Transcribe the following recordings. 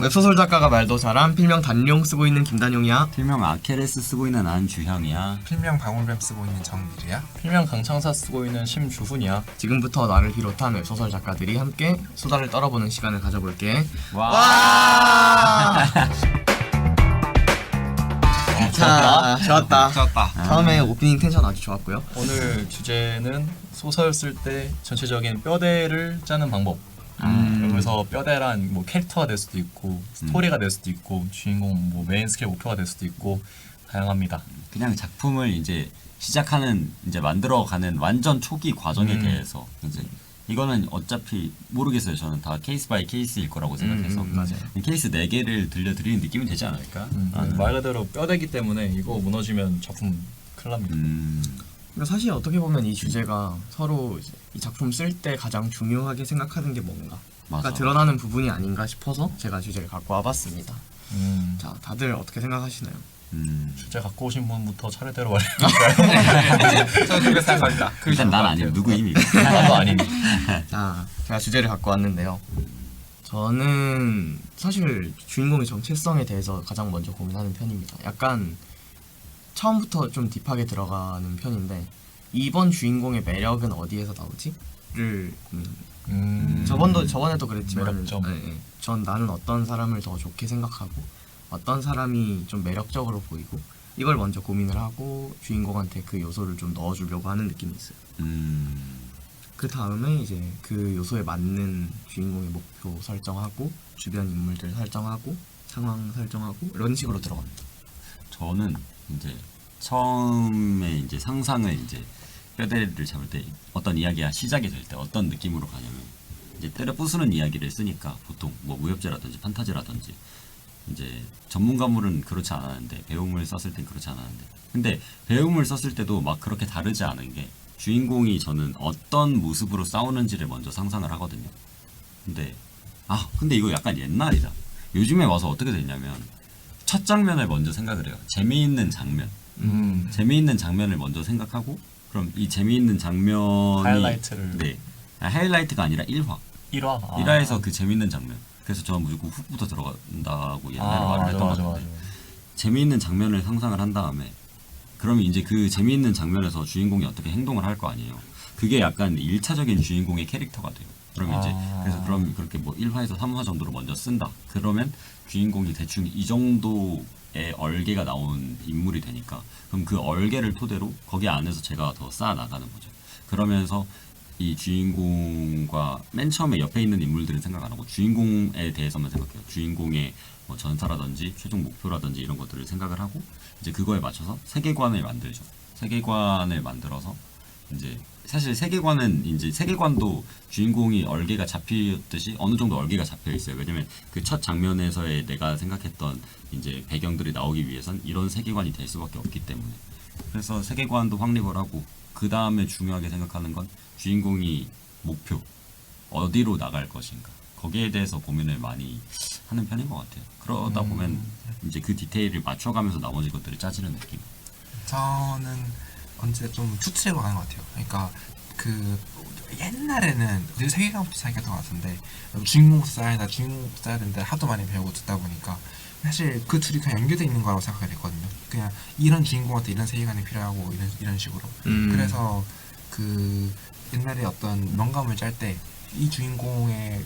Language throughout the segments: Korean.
웹소설 작가가 말도 잘한 필명 단룡 쓰고 있는 김단용이야. 필명 아케레스 쓰고 있는 안주형이야. 필명 방울뱀 쓰고 있는 정미주야. 필명 강창사 쓰고 있는 심주훈이야. 지금부터 나를 비롯한 웹소설 작가들이 함께 수다를 떨어보는 시간을 가져볼게. 와. 자, 좋았다. 좋았다. 처음에 오프닝 텐션 아주 좋았고요. 오늘 주제는 소설 쓸 때 전체적인 뼈대를 짜는 방법. 여기서 뼈대란 뭐 캐릭터가 될 수도 있고 스토리가 될 수도 있고 주인공 뭐 메인 스킬 목표가 될 수도 있고 다양합니다. 그냥 작품을 이제 시작하는 이제 만들어가는 완전 초기 과정에 대해서 이제 이거는 어차피 모르겠어요. 저는 다 케이스 바이 케이스일 거라고 생각해서 맞아요. 케이스 4개를 들려드리는 느낌이 되지 않을까? 말 그대로 뼈대기 때문에 이거 무너지면 작품 큰일 납니다. 그러니까 사실 어떻게 보면 이 주제가 서로 이제 이 작품 쓸 때 가장 중요하게 생각하는 게 뭔가 맞아. 드러나는 부분이 아닌가 싶어서 제가 주제를 갖고 와봤습니다. 자, 다들 어떻게 생각하시나요? 주제 갖고 오신 분부터 차례대로 말해볼까요? 저는 그렇게 생각합니다. 일단 난 아니에요. 누구 이미. 하나도 아니니. 자, 제가 주제를 갖고 왔는데요. 저는 사실 주인공의 정체성에 대해서 가장 먼저 고민하는 편입니다. 약간 처음부터 좀 딥하게 들어가는 편인데 이번 주인공의 매력은 어디에서 나오지?를 고민합니다. 저번에도 그랬지만 매력점. 전 나는 어떤 사람을 더 좋게 생각하고 어떤 사람이 좀 매력적으로 보이고 이걸 먼저 고민을 하고 주인공한테 그 요소를 좀 넣어주려고 하는 느낌이 있어요. 그 다음에 이제 그 요소에 맞는 주인공의 목표 설정하고 주변 인물들 설정하고 상황 설정하고 이런 식으로 들어갑니다. 저는 이제 처음에 이제 상상을 이제 뼈대를 잡을 때 어떤 이야기가 시작이 될 때 어떤 느낌으로 가냐면 이제 때려 부수는 이야기를 쓰니까 보통 뭐 무협지라든지 판타지라든지 이제 전문가물은 그렇지 않았는데 배우물 썼을 땐 그렇지 않았는데 근데 배우물 썼을 때도 막 그렇게 다르지 않은 게 주인공이 저는 어떤 모습으로 싸우는지를 먼저 상상을 하거든요. 근데 이거 약간 옛날이다. 요즘에 와서 어떻게 됐냐면 첫 장면을 먼저 생각을 해요. 재미있는 장면. 재미있는 장면을 먼저 생각하고 그럼 이 재미있는 장면이 하이라이트를. 네. 하이라이트가 아니라 1화. 1화. 1화에서 그 재미있는 장면. 그래서 저는 무조건 훅부터 들어간다고 옛날에 말을 했던 것 같은데 재미있는 장면을 상상을 한 다음에 그러면 이제 그 재미있는 장면에서 주인공이 어떻게 행동을 할 거 아니에요. 그게 약간 1차적인 주인공의 캐릭터가 돼요. 그럼 이제 그래서 그럼 그렇게 뭐 1화에서 3화 정도로 먼저 쓴다. 그러면 주인공이 대충 이 정도의 얼개가 나온 인물이 되니까 그럼 그 얼개를 토대로 거기 안에서 제가 더 쌓아 나가는 거죠. 그러면서 이 주인공과 맨 처음에 옆에 있는 인물들은 생각 안 하고 주인공에 대해서만 생각해요. 주인공의 뭐 전사라든지 최종 목표라든지 이런 것들을 생각을 하고 이제 그거에 맞춰서 세계관을 만들죠. 세계관을 만들어서 이제 사실 세계관은 이제 세계관도 주인공이 얼개가 잡히듯이 어느 정도 얼개가 잡혀 있어요. 왜냐면 그 첫 장면에서의 내가 생각했던 이제 배경들이 나오기 위해선 이런 세계관이 될 수밖에 없기 때문에 그래서 세계관도 확립을 하고 그 다음에 중요하게 생각하는 건 주인공이 목표 어디로 나갈 것인가 거기에 대해서 고민을 많이 하는 편인 것 같아요. 그러다 보면 이제 그 디테일을 맞춰가면서 나머지 것들을 짜지는 느낌. 저는 언제 좀 투트랙으로 가는 것 같아요. 그러니까 그 옛날에는 늘 세계관부터 시작했던 것 같은데 주인공부터 써야 된다 하도 많이 배우고 듣다 보니까 사실 그 둘이 그냥 연결되어 있는 거라고 생각이 됐거든요. 그냥 이런 주인공한테 이런 세계관이 필요하고 이런 식으로. 그래서 그 옛날에 어떤 명감을 짤 때 이 주인공의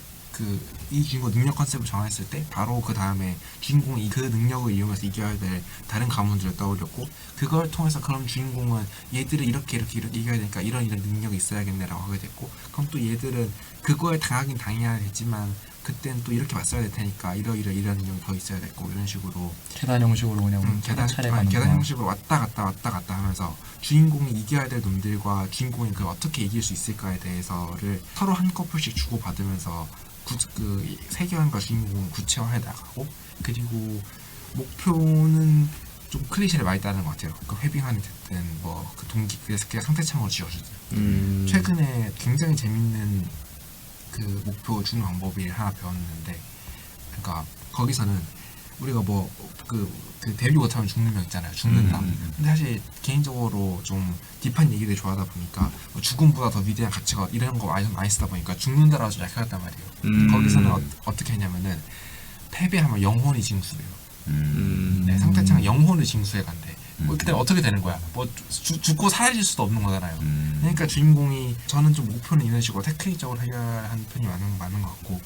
이 주인공 능력 컨셉을 정했을 때 바로 그 다음에 주인공이 그 능력을 이용해서 이겨야 될 다른 가문들을 떠올렸고 그걸 통해서 그럼 주인공은 얘들을 이렇게 이겨야 되니까 이런 능력이 있어야겠네 라고 하게 됐고 그럼 또 얘들은 그거에 당하긴 당해야 되지만 그땐 또 이렇게 맞서야 될 테니까 이런 능력이 더 있어야 됐고 이런 식으로 계단 형식으로 그냥 계단 차례가 형식으로 왔다 갔다 하면서 주인공이 이겨야 될 놈들과 주인공이 그걸 어떻게 이길 수 있을까에 대해서를 서로 한 커플씩 주고받으면서 그 세계관과 주인공을 구체화해 나가고 그리고 목표는 좀 클리셰를 많이 따는 것 같아요. 그 회빙하는 됐든 뭐 그 동기 그래서 그냥 상태창으로 지어주든 최근에 굉장히 재밌는 그 목표 주는 방법을 하나 배웠는데 그러니까 거기서는 우리가 뭐 그 데뷔 못하면 죽는 명 있잖아요. 죽는다. 근데 사실 개인적으로 좀 딥한 얘기를 좋아하다 보니까 뭐 죽음보다 더 위대한 가치가 이런 거 많이 쓰다 보니까 죽는다라고 좀 약하단 말이에요. 거기서는 어떻게 했냐면은 패배하면 영혼이 징수돼요. 음. 네, 상태창은 영혼을 징수해 간대. 뭐 그때 어떻게 되는 거야? 뭐 죽고 사라질 수도 없는 거잖아요. 그러니까 주인공이 저는 좀 목표는 이런 식으로 테크닉적으로 해결하는 편이 맞는 것 같고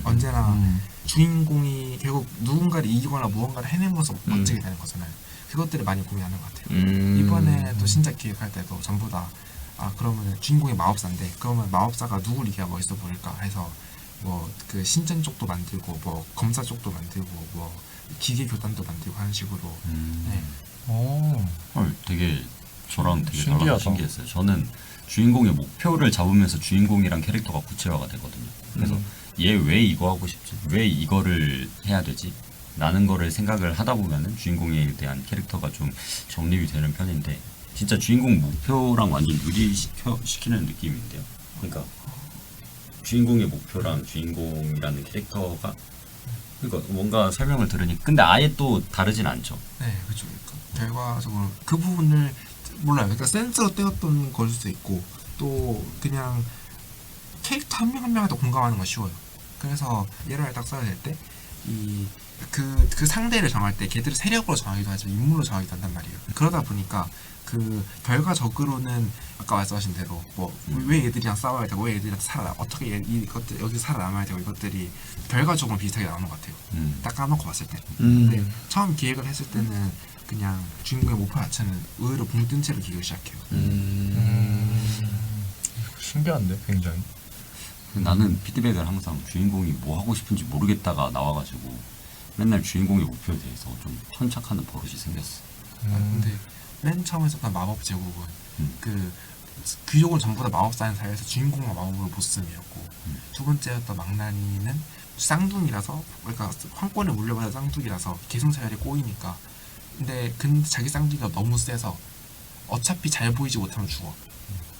언제나 주인공이 결국 누군가를 이기거나 무언가를 해내면서 멋지게 되는 거잖아요. 그것들을 많이 고민하는 것 같아요. 이번에 또 신작 기획할 때도 전부 다 그러면 주인공이 마법사인데 그러면 마법사가 누굴 이겨야 멋있어 보일까 해서 뭐 그 신전 쪽도 만들고 뭐 검사 쪽도 만들고 뭐 기계 교단도 만들고 하는 식으로 네. 헐, 되게 저랑 되게 신기하다. 달라서 신기했어요. 저는 주인공의 목표를 잡으면서 주인공이랑 캐릭터가 구체화가 되거든요. 그래서 얘 왜 이거 하고 싶지? 왜 이거를 해야 되지? 라는 거를 생각을 하다 보면은 주인공에 대한 캐릭터가 좀 정립이 되는 편인데 진짜 주인공 목표랑 완전 유리시키는 느낌인데요. 그러니까 주인공의 목표랑 주인공이라는 캐릭터가 그러니까 뭔가 설명을 들으니 근데 아예 또 다르진 않죠. 네, 그렇죠. 결과적으로 그 부분을 몰라요. 그러니까 센스로 떼었던 걸 수도 있고 또 그냥 캐릭터 한 명 한 명한테 공감하는 건 쉬워요. 그래서 예를 딱 써야 될 때 이 그 상대를 정할 때 걔들을 세력으로 정하기도 하지만 인물로 정하기도 한단 말이에요. 그러다 보니까 그 결과적으로는 아까 말씀하신 대로 뭐 왜 얘들이랑 싸워야 되고 왜 얘들이랑 어떻게 이것들 여기서 살아남아야 되고 이것들이 결과적으로 비슷하게 나오는 것 같아요. 딱 까놓고 봤을 때. 근데 처음 기획을 했을 때는 그냥 주인공의 목표 자체는 의외로 붕 뜬 채로 기획을 시작해요. 신기한데 굉장히. 나는 피드백을 항상 주인공이 뭐 하고 싶은지 모르겠다가 나와가지고 맨날 주인공의 목표에 대해서 좀 편착하는 버릇이 생겼어. 근데 맨 처음에 썼던 마법 제국은 그 귀족은 전부 다 마법사인 사회에서 주인공만 마법을 못 쓰이었고 두 번째였던 망나니는 쌍둥이라서 그러니까 황권을 물려받은 쌍둥이라서 계승서열이 꼬이니까 근데 자기 쌍둥이가 너무 세서 어차피 잘 보이지 못하면 죽어.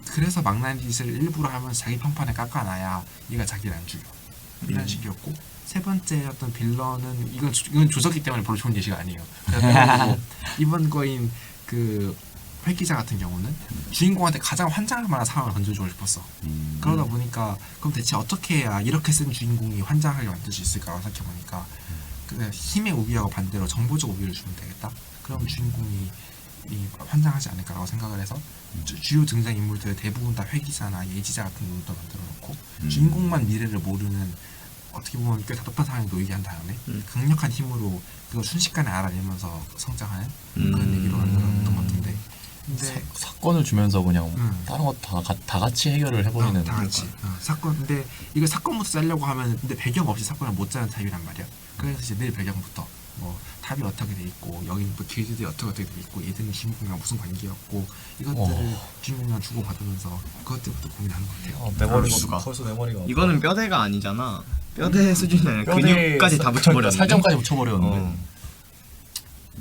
그래서 망나니짓을 일부러 하면서 자기 평판을 깎아놔야 얘가 자기를 안 죽여. 이런 식이었고 세 번째였던 빌런은 이건 조졌기 때문에 별로 좋은 예시가 아니에요. 그래서 이번 거인 그 회기자 같은 경우는 주인공한테 가장 환장할 만한 상황을 던져주고 싶었어. 그러다 보니까 그럼 대체 어떻게 해야 이렇게 센 주인공이 환장하게 만들 수 있을까 생각해보니까 그 힘의 우위하고 반대로 정보적 우위를 주면 되겠다. 그럼 주인공이 환장하지 않을까라고 생각을 해서 주요 등장 인물들 대부분 다 회기자나 예지자 같은 놈도 만들어 놓고 주인공만 미래를 모르는 어떻게 보면 꽤 답답한 상황에 놓이게 한 다음에 강력한 힘으로 그걸 순식간에 알아내면서 성장하는 그런 얘기로 만들었던 것 같은데 근데 사건을 주면서 그냥 다른 거 다 같이 해결을 해버리는. 다 같이 사건 근데 이거 사건부터 짜려고 하면 근데 배경 없이 사건을 못 짜는 타입이란 말이야. 그래서 이제 늘 배경부터 뭐 답이 어떻게 돼 있고 여기 뭐 길들이 어떻게 돼 있고 얘들은 주인공이랑 무슨 관계였고 이것들을 주인공이랑 주고받으면서 그것들부터 고민하는 것 같아요. 내 머리가 수가. 벌써 내 머리가. 이거는 뼈대가 아니잖아. 뼈대 수준이 아니라 근육까지 다 붙여버렸는데. 살점까지 붙여버렸는데.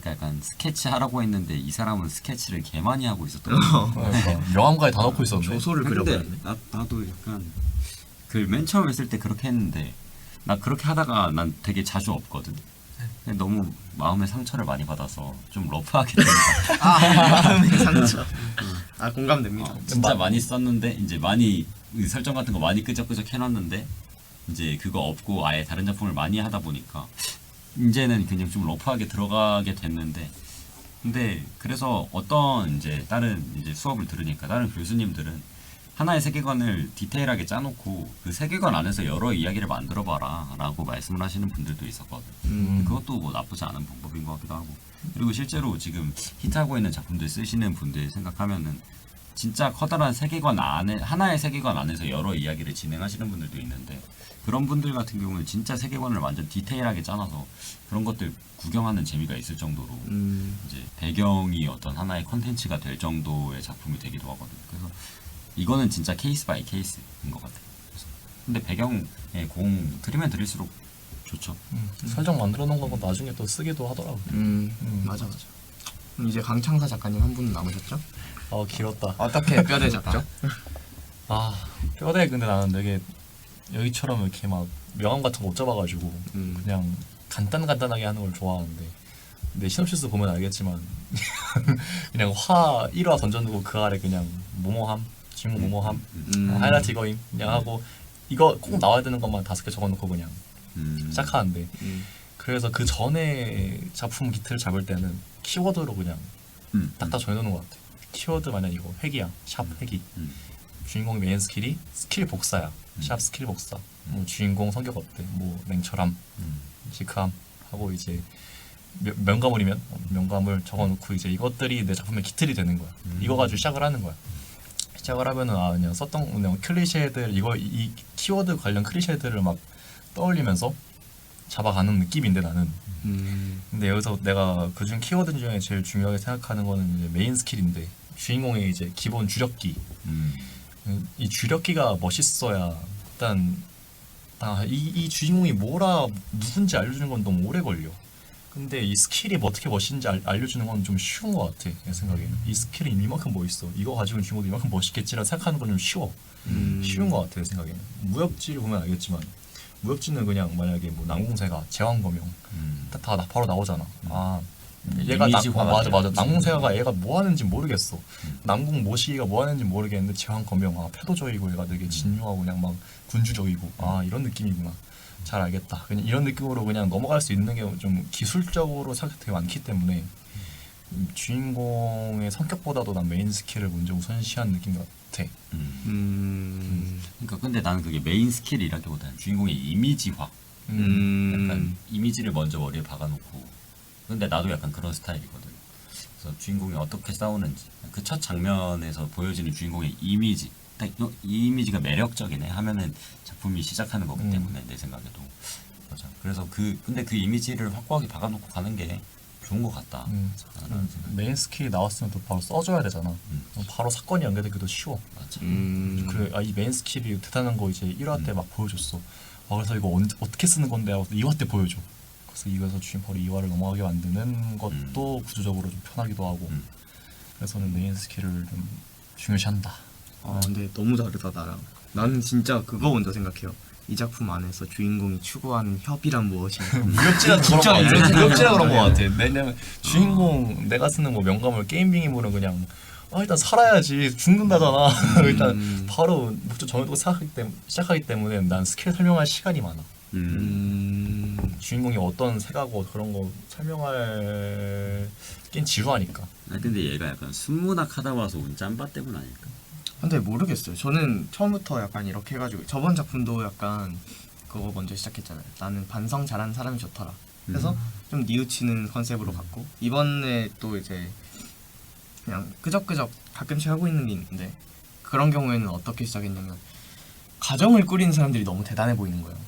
그러니까 약간 스케치 하라고 했는데 이 사람은 스케치를 개 많이 하고 있었던 거야. 그러니까 명암까지 다 넣고 있었는데. 조소를 근데 그려버렸네. 나도 약간 그 맨 처음 했을 때 그렇게 했는데 나 그렇게 하다가 난 되게 자주 없거든. 근데 너무 마음의 상처를 많이 받아서 좀 러프하게 된다. 마음의 상처. 공감됩니다. 진짜 많이 썼는데 이제 많이 설정 같은 거 많이 끄적끄적 해놨는데 이제 그거 없고 아예 다른 작품을 많이 하다 보니까 이제는 그냥 좀 러프하게 들어가게 됐는데 근데 그래서 어떤 이제 다른 이제 수업을 들으니까 다른 교수님들은 하나의 세계관을 디테일하게 짜놓고 그 세계관 안에서 여러 이야기를 만들어봐라 라고 말씀을 하시는 분들도 있었거든. 그것도 뭐 나쁘지 않은 방법인 것 같기도 하고 그리고 실제로 지금 히트하고 있는 작품들 쓰시는 분들 생각하면은 진짜 커다란 세계관 안에 하나의 세계관 안에서 여러 이야기를 진행하시는 분들도 있는데 그런 분들 같은 경우는 진짜 세계관을 완전 디테일하게 짜놔서 그런 것들 구경하는 재미가 있을 정도로 이제 배경이 어떤 하나의 컨텐츠가 될 정도의 작품이 되기도 하거든. 그래서 이거는 진짜 케이스 바이 케이스인 것 같아요. 근데 배경에 공 들이면 들일수록 좋죠. 설정 만들어 놓은 거 나중에 또 쓰기도 하더라고. 맞아. 그럼 이제 강창사 작가님 한 분 남으셨죠? 길었다. 어떻게 뼈대 잡죠? 뼈대 근데 나는 되게 여기처럼 이렇게 막 명암 같은 거 못 잡아가지고 그냥 간단하게 하는 걸 좋아하는데 근데 시놉시스 보면 알겠지만 그냥 화 1화 던져놓고 그 아래 그냥 뭐뭐함 주인공 뭐뭐함 하이라이트 이거임 그냥 하고 이거 꼭 나와야 되는 것만 5개 적어놓고 그냥 시작하는데 그래서 그 전에 작품 기틀을 잡을 때는 키워드로 그냥 딱딱 정해놓는 것 같아. 키워드 만약 이거 핵이야, 샵 핵이. 주인공 메인 스킬이 스킬 복사야, 샵 스킬 복사. 뭐 주인공 성격 어때? 뭐 냉철함, 시크함 하고 이제 명가물이면 명가물 적어놓고 이제 이것들이 내 작품의 기틀이 되는 거야. 이거 가지고 시작을 하는 거야. 시작을 하면은 그냥 썼던 그냥 클리셰들 이 키워드 관련 클리셰들을 막 떠올리면서 잡아가는 느낌인데 나는. 근데 여기서 내가 그중 키워드 중에 제일 중요하게 생각하는 거는 이제 메인 스킬인데 주인공의 이제 기본 주력기. 이 주력기가 멋있어야 일단 이 주인공이 뭐라 누군지 알려주는 건 너무 오래 걸려. 근데 이 스킬이 뭐 어떻게 멋있는지 알려주는 건 좀 쉬운 것 같아. 내 생각에는 이 스킬이 이만큼 멋있어. 이거 가지고 주인공도 이만큼 멋있겠지라 생각하는 건 좀 쉬워. 쉬운 것 같아. 내 생각에는. 무협지를 보면 알겠지만 무협지는 그냥 만약에 뭐 남궁세가 제왕거명 다 바로 나오잖아. 얘가 맞아 남궁세가 얘가 뭐 하는지 모르겠어. 남궁 모시기가 뭐 하는지 모르겠는데 제왕거명 패도적이고 얘가 되게 진중하고 그냥 막 군주적이고 이런 느낌이구나. 잘 알겠다. 그냥 이런 느낌으로 그냥 넘어갈 수 있는 게 좀 기술적으로 생각 되게 많기 때문에 주인공의 성격보다도 난 메인 스킬을 먼저 우선시한 느낌 같아. 그러니까 근데 나는 그게 메인 스킬이라기보다는 주인공의 이미지화. 약간 이미지를 먼저 머리에 박아놓고. 근데 나도 약간 그런 스타일이거든. 그래서 주인공이 어떻게 싸우는지 그 첫 장면에서 보여지는 주인공의 이미지. 이 이미지가 매력적이네 하면은 작품이 시작하는 거기 때문에 내 생각에도 맞아. 그래서 근데 그 이미지를 확고하게 박아놓고 가는 게 좋은 것 같다. 메인 스킬이 나왔으면 또 바로 써줘야 되잖아. 바로 사건이 연결되기도 쉬워. 맞아. 그래, 이 메인 스킬이 대단한 거 이제 1화 때 막 보여줬어. 그래서 이거 어떻게 쓰는 건데 하고 2화 때 보여줘. 그래서 이거에서 주인 바로 2화를 넘어가게 만드는 것도 구조적으로 좀 편하기도 하고. 그래서는 메인 스킬을 좀 중요시한다. 근데 너무 다르다 나랑. 나는 진짜 그거 먼저 생각해요. 이 작품 안에서 주인공이 추구하는 협이란 무엇인가. 무협지라 그런 거 같아. 무협지라 그런 거 같아. 왜냐면 주인공 내가 쓰는 뭐 명감을 게임빙이물은 그냥 일단 살아야지 죽는다잖아. 일단 바로 목적 정해두고 시작하기 때문에 난 스킬 설명할 시간이 많아. 주인공이 어떤 색하고 그런 거 설명할 게 지루하니까. 근데 얘가 약간 순문학 하다 와서 온 짬바 때문 아닐까? 근데 모르겠어요. 저는 처음부터 약간 이렇게 해가지고 저번 작품도 약간 그거 먼저 시작했잖아요. 나는 반성 잘하는 사람이 좋더라. 그래서 좀 뉘우치는 컨셉으로 갔고 이번에 또 이제 그냥 끄적끄적 가끔씩 하고 있는 게 있는데 그런 경우에는 어떻게 시작했냐면 가정을 꾸리는 사람들이 너무 대단해 보이는 거예요.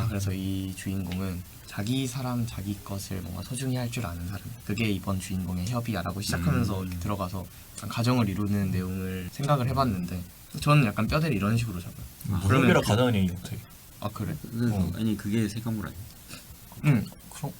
그래서 이 주인공은 자기 사람 자기 것을 뭔가 소중히 할 줄 아는 사람, 그게 이번 주인공의 협이야라고 시작하면서 이렇게 들어가서 가정을 이루는 내용을 생각을 해봤는데 저는 약간 뼈대를 이런 식으로 잡아요. 협이라 가정은 얘기 못해. 그래? 아니 그게 세가물 아니야?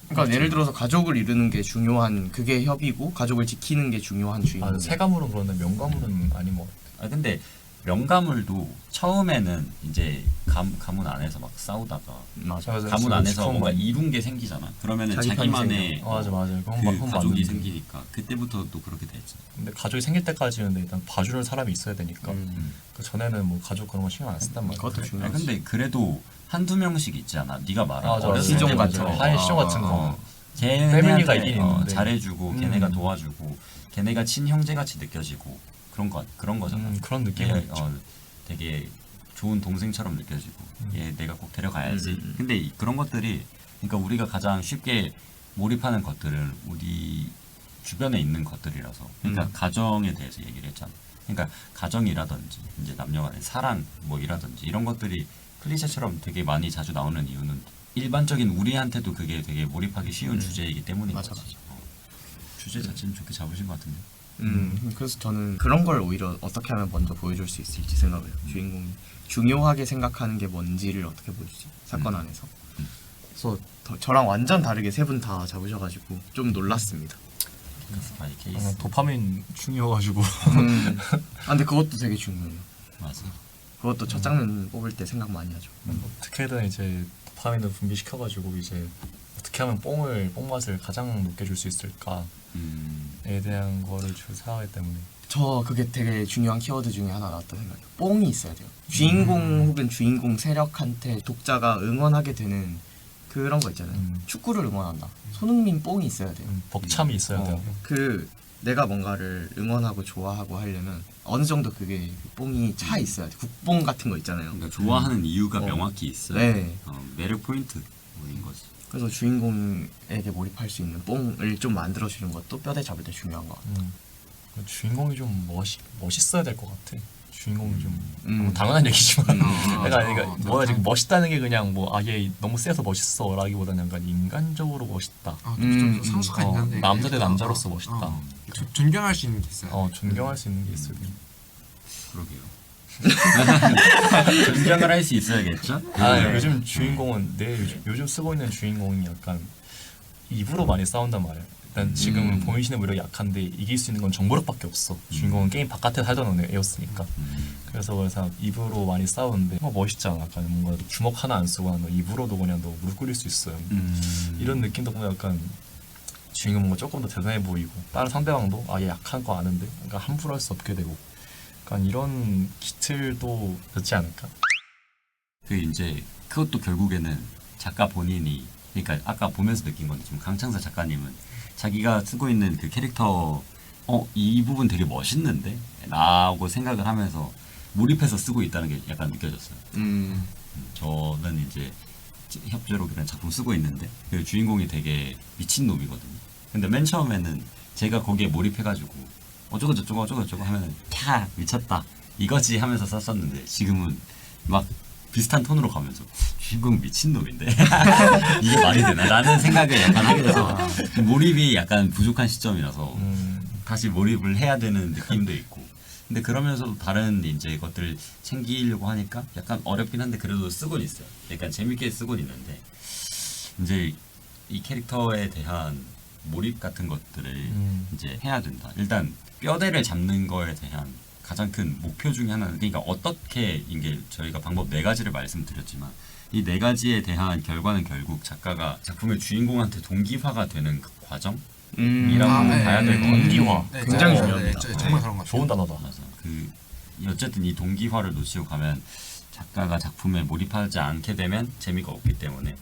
그러니까 예를 들어서 가족을 이루는 게 중요한 그게 협이고 가족을 지키는 게 중요한 주인공. 세가물은 그런데 명가물은 아닌 것 같아. 근데 명가물도 처음에는 이제 가문 안에서 막 싸우다가 맞아. 가문 안에서 뭔가 이룬 게 생기잖아. 그러면은 자기만의 맞아. 그 가족이 생기니까 그때부터 또 그렇게 됐지. 근데 가족이 생길 때까지는 일단 봐주는 사람이 있어야 되니까 그 전에는 뭐 가족 그런 거 신경 안 쓴단 말이야. 그것도 중요하지. 근데 그래도 한두 명씩 있지 않아? 네가 말한 어렸을 시종 때부터 같은 하이 시종 같은 거. 걔네한테 있긴 있는데. 잘해주고 걔네가 도와주고 걔네가 친형제 같이 느껴지고 그런 거잖아. 그런 느낌이 있죠. 되게 좋은 동생처럼 느껴지고 얘 내가 꼭 데려가야지. 근데 그런 것들이 그러니까 우리가 가장 쉽게 몰입하는 것들은 우리 주변에 있는 것들이라서 그러니까 가정에 대해서 얘기를 했잖아. 그러니까 가정이라든지 이제 남녀간의 사랑 뭐이라든지 이런 것들이 클리셰처럼 되게 많이 자주 나오는 이유는 일반적인 우리한테도 그게 되게 몰입하기 쉬운 주제이기 때문인 맞아, 거지. 주제 자체는 좋게 잡으신 것 같은데. 그래서 저는 그런 걸 오히려 어떻게 하면 먼저 보여줄 수 있을지 생각을 해요. 주인공이 중요하게 생각하는 게 뭔지를 어떻게 보여주지 사건 안에서. 그래서 저랑 완전 다르게 세 분 다 잡으셔가지고 좀 놀랐습니다. 스파이 케이스. 도파민 중요해가지고. 근데 그것도 되게 중요해요. 맞아. 그것도 첫 장면 뽑을 때 생각 많이 하죠. 어떻게든 이제 도파민을 분비시켜가지고 이제 어떻게 하면 뽕맛을 가장 높게 줄 수 있을까에 대한 거를 생각하기 때문에 저 그게 되게 중요한 키워드 중에 하나 나왔다 생각해요. 뽕이 있어야 돼요. 주인공 혹은 주인공 세력한테 독자가 응원하게 되는 그런 거 있잖아요. 축구를 응원한다. 손흥민 뽕이 있어야 돼요. 벅참이 있어야 돼요. 그 내가 뭔가를 응원하고 좋아하고 하려면 어느 정도 그게 뽕이 차 있어야 돼. 국뽕 같은 거 있잖아요. 그러니까 좋아하는 이유가 명확히 있어요. 네. 매력 포인트인 거지. 그래서 주인공에게 몰입할 수 있는 뽕을 좀 만들어주는 것도 뼈대 잡을 때 중요한 것 같아요. 주인공이 좀 멋있어야 될 것 같아. 주인공이 좀 너무 당연한 얘기지만 그러니까 뭐야 지금 멋있다는 게 그냥 뭐 아 얘 너무 세서 멋있어라기보다는 약간 인간적으로 멋있다. 좀 성숙한 인간. 남자 대 남자로서 멋있다. 존경할 수 있는 게 있어요. 존경할 수 있는 게 있어요. 그러게요. 존경을 할 수 있어야겠죠? 요즘 주인공은 요즘 쓰고 있는 주인공이 약간 입으로 많이 싸운단 말이야. 일단 지금 본인의 무력이 약한데 이길 수 있는 건 정보력밖에 없어. 주인공은 게임 바깥에 살던 애였으니까. 그래서 입으로 많이 싸우는데 멋있잖아. 약간 뭔가 주먹 하나 안 쓰고 너 입으로도 그냥 너 무릎 꿇릴 수 있어요. 이런 느낌도 보면 약간 주인공 뭔가 조금 더 대단해 보이고 다른 상대방도 얘 약한 거 아는데 그러니까 함부로 할 수 없게 되고 약간 이런 기틀도 넣지 않을까? 그 이제 그것도 결국에는 작가 본인이 그러니까 아까 보면서 느낀 건데 지금 강창사 작가님은 자기가 쓰고 있는 그 캐릭터 이 부분 되게 멋있는데? 라고 생각을 하면서 몰입해서 쓰고 있다는 게 약간 느껴졌어요. 저는 이제 협조록이라는 작품 쓰고 있는데 그 주인공이 되게 미친놈이거든요. 근데 맨 처음에는 제가 거기에 몰입해가지고 어쩌고 하면 캬 미쳤다 이거지 하면서 썼었는데 지금은 막 비슷한 톤으로 가면서 주인공 미친놈인데 이게 말이 되나? 라는 생각을 약간 하게 돼서 몰입이 약간 부족한 시점이라서 다시 몰입을 해야 되는 느낌도 있고 근데 그러면서도 다른 이제 것들을 챙기려고 하니까 약간 어렵긴 한데 그래도 쓰곤 있어요. 약간 재밌게 쓰곤 있는데 이제 이 캐릭터에 대한 몰입 같은 것들을 이제 해야 된다. 일단 뼈대를 잡는 거에 대한 가장 큰 목표 중에 하나는 그러니까 어떻게 이게 저희가 방법 4가지를 말씀드렸지만 이 4가지에 대한 결과는 결국 작가가 작품의 주인공한테 동기화가 되는 그 과정이라고 봐야 될 것 같아요. 동기화 굉장히 중요합니다. 정말 그런 것 같아요. 좋은 단어다. 맞아. 어쨌든 이 동기화를 놓치고 가면 작가가 작품에 몰입하지 않게 되면 재미가 없기 때문에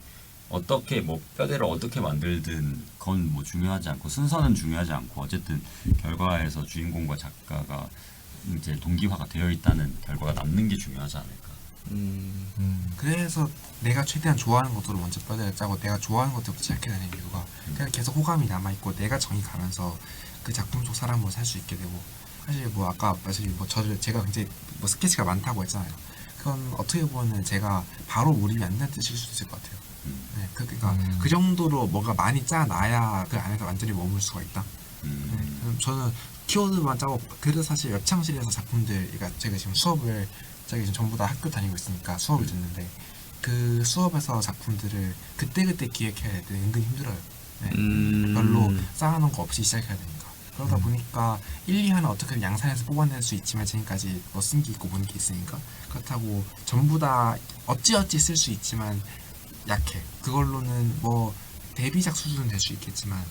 어떻게 뭐 뼈대를 어떻게 만들든 그건 뭐 중요하지 않고 순서는 중요하지 않고 어쨌든 결과에서 주인공과 작가가 이제 동기화가 되어 있다는 결과가 남는 게 중요하지 않을까. 그래서 내가 최대한 좋아하는 것들을 먼저 뼈대를 짜고 내가 좋아하는 것들부터 시작해야 되는 이유가 그냥 계속 호감이 남아있고 내가 정이 가면서 그 작품 속 사람으로 살 수 있게 되고 사실 뭐 아까 사실 뭐 제가 굉장히 뭐 스케치가 많다고 했잖아요. 그건 어떻게 보면 제가 바로 몰입이 안 되는 뜻일 수도 있을 것 같아요. 네, 그러니까 그 정도로 뭐가 많이 짜놔야 그 안에서 완전히 머물 수가 있다. 저는 키워드만 짜고 그래서 사실 웹창실에서 작품들 그러니까 제가 지금 수업을 제가 지금 전부 다 학교 다니고 있으니까 수업을 듣는데 그 수업에서 작품들을 그때그때 기획해야 될 때 은근 힘들어요. 네. 별로 쌓아놓은 거 없이 시작해야 되니까 그러다 보니까 1, 2화는 어떻게든 양산해서 뽑아낼 수 있지만 지금까지 뭐 쓴 게 있고 본 게 있으니까 그렇다고 전부 다 어찌어찌 쓸 수 있지만 약해. 그걸로는 뭐 데뷔작 수준은 될 수 있겠지만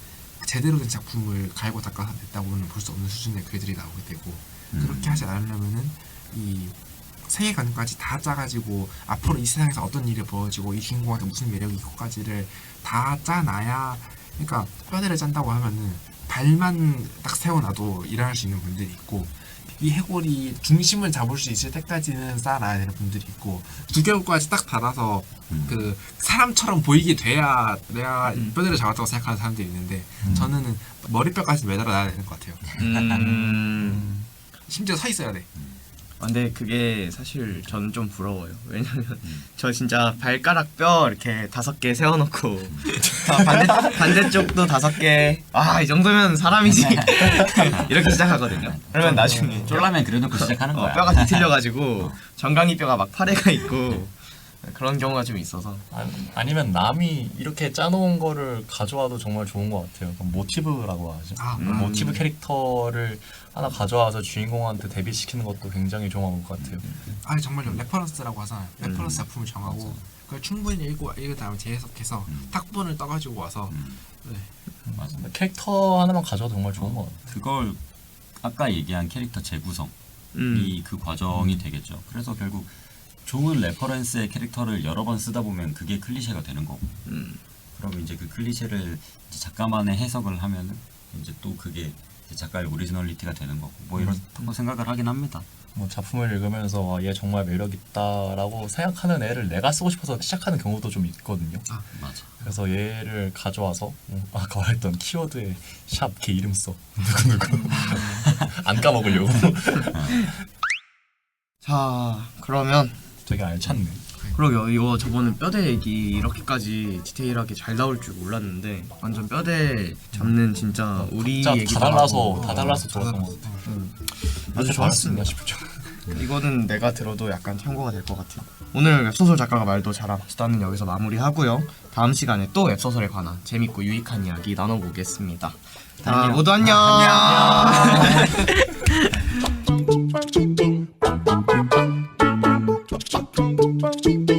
제대로 된 작품을 갈고 닦아서 냈다고는 볼 수 없는 수준의 글들이 나오게 되고 그렇게 하지 않으려면은 이 세계관까지 다 짜가지고 앞으로 이 세상에서 어떤 일이 벌어지고 이 주인공한테 무슨 매력이 있고까지를 다 짜놔야 그러니까 뼈대를 짠다고 하면은 발만 딱 세워놔도 일할 수 있는 분들이 있고 이 해골이 중심을 잡을 수 있을 때까지는 쌓아놔야 되는 분들이 있고 두개골까지 딱 닫아서 그 사람처럼 보이게 돼야 내가 뼈대를 잡았다고 생각하는 사람들이 있는데 저는 머리뼈까지 매달아놔야 되는 것 같아요. 심지어 서 있어야 돼. 근데 그게 사실 저는 좀 부러워요. 왜냐면 저 진짜 발가락 뼈 이렇게 5개 세워놓고 반대쪽도 5개. 이 정도면 사람이지. 이렇게 시작하거든요. 그러면 나중에 쫄라면 그려놓고 시작하는 거야. 뼈가 뒤틀려가지고 정강이 뼈가 막 파래가 있고 그런 경우가 좀 있어서. 아니면 남이 이렇게 짜놓은 거를 가져와도 정말 좋은 것 같아요. 모티브라고 하죠. 모티브 캐릭터를 하나 가져와서 주인공한테 데뷔시키는 것도 굉장히 좋은 것 같아요. 아니 정말요. 레퍼런스라고 하잖아요. 레퍼런스 작품을 정하고 그걸 충분히 읽은 다음에 재해석해서 탁본을 떠가지고 와서 맞아. 캐릭터 하나만 가져와도 정말 좋은 것 같아요. 그걸 아까 얘기한 캐릭터 재구성이 그 과정이 되겠죠. 그래서 결국 좋은 레퍼런스의 캐릭터를 여러 번 쓰다 보면 그게 클리셰가 되는 거고. 그럼 이제 그 클리셰를 이제 작가만의 해석을 하면은 이제 또 그게 이제 작가의 오리지널리티가 되는 거고. 뭐 이렇다고 생각을 하긴 합니다. 뭐 작품을 읽으면서 와, 얘 정말 매력 있다라고 생각하는 애를 내가 쓰고 싶어서 시작하는 경우도 좀 있거든요. 맞아. 그래서 얘를 가져와서 아까 말했던 키워드에 샵 걔 이름 써 누구누구 안 까먹으려고. 자, 그러면 되게 알찼네. 그러게요. 이거 저번에 뼈대 얘기 이렇게까지 디테일하게 잘 나올 줄 몰랐는데 완전 뼈대 잡는 진짜 우리 진짜 얘기도 다 달라서 하고. 다 달라서 좋았던 것 같아. 아주 좋았습니다. 싶죠. 이거는 내가 들어도 약간 참고가 될 것 같아요. 오늘 웹소설 작가가 말도 잘한 수다는 여기서 마무리하고요. 다음 시간에 또 웹소설에 관한 재밌고 유익한 이야기 나눠보겠습니다. 자, 모두 안녕. Thank you.